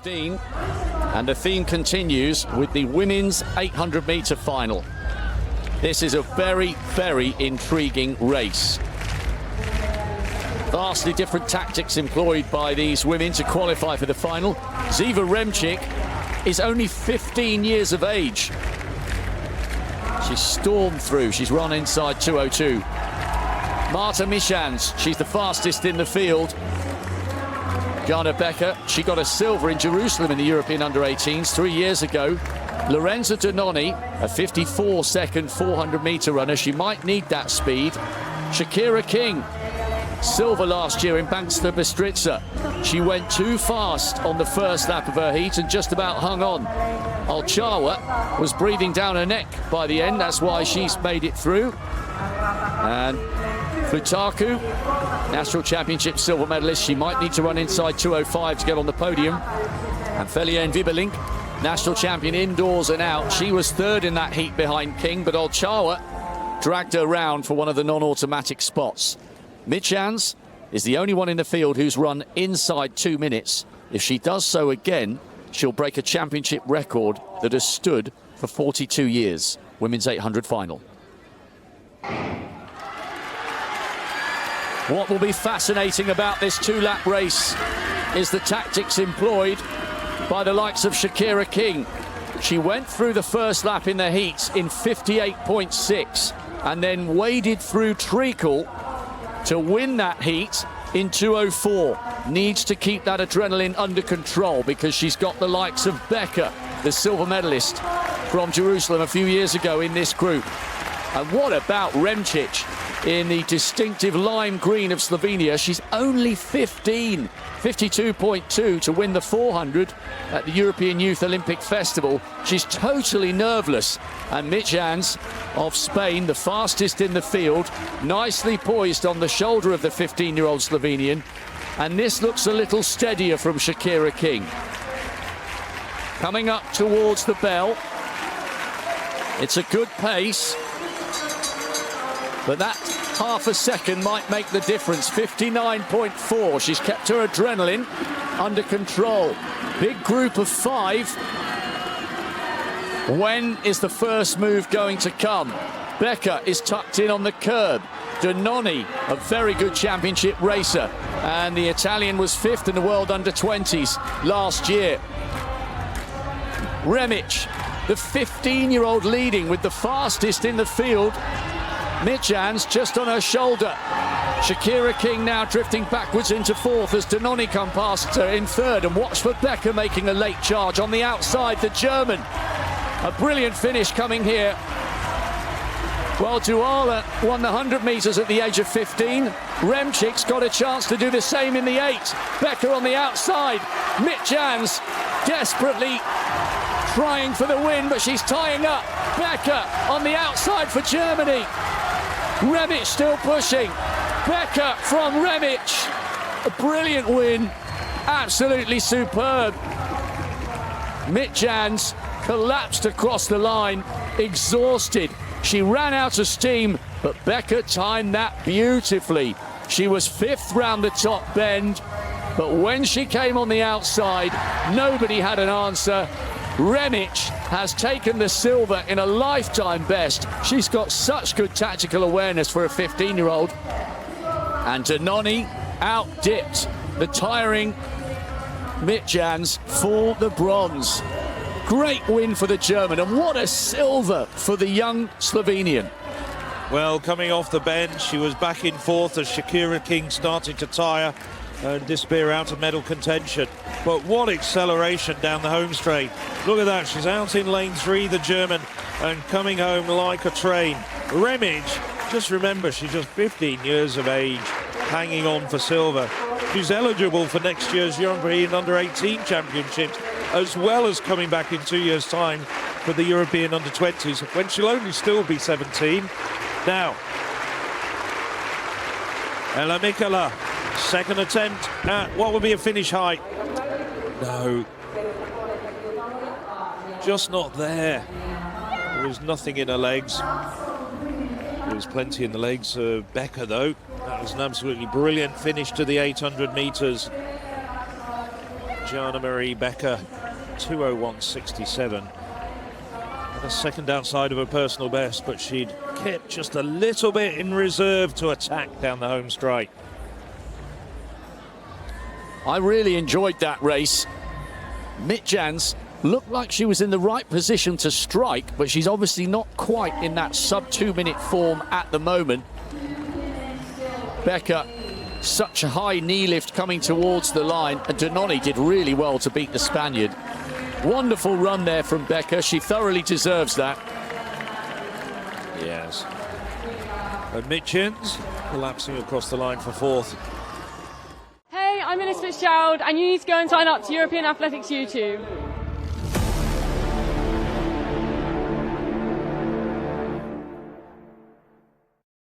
15, and the theme continues with the women's 800-meter final. This is a very, very intriguing race. Vastly different tactics employed by these women to qualify for the final. Ziva Remchik is only 15 years of age. She's stormed through. She's run inside 2:02. Marta Michans, she's the fastest in the field. Jana Becker, she got a silver in Jerusalem in the European Under-18s 3 years ago. Lorenza Dononi, a 54-second 400-meter runner. She might need that speed. Shakira King, silver last year in Banksta Bystrica. She went too fast on the first lap of her heat and just about hung on. Alchawa was breathing down her neck by the end. That's why she's made it through. And Flutaku, National Championship silver medalist. She might need to run inside 2:05 to get on the podium. And Felien Wiberling, national champion indoors and out. She was third in that heat behind King, but Alchawa dragged her round for one of the non-automatic spots. Michans is the only one in the field who's run inside 2 minutes. If she does so again, she'll break a championship record that has stood for 42 years. Women's 800 final. What will be fascinating about this two-lap race is the tactics employed by the likes of Shakira King. She went through the first lap in the heats in 58.6 and then waded through treacle to win that heat in 2:04. Needs to keep that adrenaline under control because she's got the likes of Becker, the silver medalist from Jerusalem a few years ago in this group. And what about Remčić in the distinctive lime green of Slovenia? She's only 15, 52.2 to win the 400 at the European Youth Olympic Festival. She's totally nerveless. And Michans of Spain, the fastest in the field, nicely poised on the shoulder of the 15-year-old Slovenian. And this looks a little steadier from Shakira King. Coming up towards the bell. It's a good pace. But that half a second might make the difference. 59.4. She's kept her adrenaline under control. Big group of 5. When is the first move going to come? Becker is tucked in on the curb. Dononi, a very good championship racer. And the Italian was 5th in the world under-20s last year. Remich, the 15-year-old leading with the fastest in the field. Michans just on her shoulder. Shakira King now drifting backwards into 4th as Dononi come past her in 3rd. And watch for Becker making a late charge on the outside, the German. A brilliant finish coming here. Well, Duala won the 100 metres at the age of 15. Remčik's got a chance to do the same in the 8. Becker on the outside. Michans desperately trying for the win, but she's tying up. Becker on the outside for Germany. Remich still pushing. Becker from Remich. A brilliant win. Absolutely superb. Michans collapsed across the line, exhausted. She ran out of steam, but Becker timed that beautifully. She was 5th round the top bend, but when she came on the outside, nobody had an answer. Remich has taken the silver in a lifetime best. She's got such good tactical awareness for a 15-year-old. And Dononi out-dipped the tiring Michans for the bronze. Great win for the German, and what a silver for the young Slovenian. Well, coming off the bend, she was back in 4th as Shakira King started to tire and disappear out of medal contention. But what acceleration down the home straight. Look at that, she's out in lane 3, the German, and coming home like a train. Remich, just remember, she's just 15 years of age, hanging on for silver. She's eligible for next year's European Under-18 Championships, as well as coming back in 2 years' time for the European Under-20s, when she'll only still be 17. Now, Ella Mikala, second attempt at what will be a finish height. No, just not there. There was nothing in her legs. There was plenty in the legs of Becker, though. That was an absolutely brilliant finish to the 800 metres. Gianna Marie Becker, 2:01.67. And a second outside of her personal best, but she'd kept just a little bit in reserve to attack down the home straight. I really enjoyed that race. Mitjans looked like she was in the right position to strike, but she's obviously not quite in that sub-2-minute form at the moment. Becker, such a high knee lift coming towards the line, and Danoni did really well to beat the Spaniard. Wonderful run there from Becker. She thoroughly deserves that. Yes. And Mitjans collapsing across the line for fourth. Hey, I'm Ellis Fitzgerald, and you need to go and sign up to European Athletics U20.